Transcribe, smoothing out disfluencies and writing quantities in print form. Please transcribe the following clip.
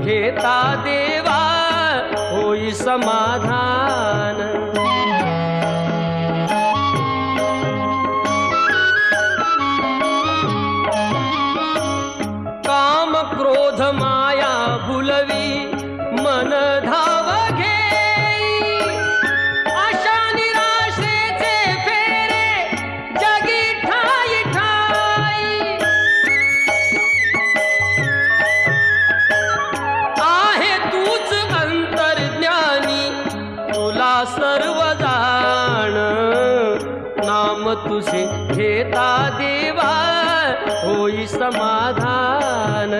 घेता देवा होई समाधान। काम क्रोध माया भुलवी मन धाव घेई, आशा निराशेचे फेरे जगी ठाई ठाई। आहे तूच अंतर्ज्ञानी तुला सर्व जाण, नाम तुझे घेता देवा होई समाधान।